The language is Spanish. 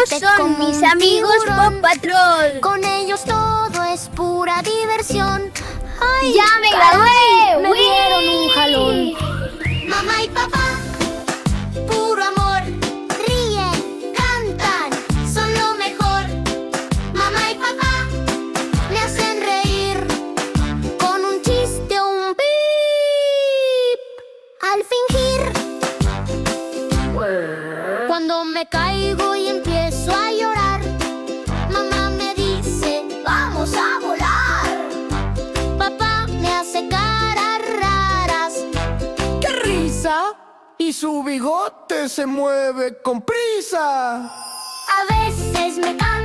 son mis amigos Paw Patrol. Con ellos todo es pura diversión. ¡Ay! ¡Ya me gradué! Me ¡Uy! dieron un jalón. Mamá y papá, puro amor. Ríen, cantan, son lo mejor. Mamá y papá me hacen reír con un chiste o un pip. Al fingir, cuando me caigo y empiezo a llorar, mamá me dice, vamos a volar. Papá me hace caras raras. ¡Qué risa! Y su bigote se mueve con prisa. A veces me canso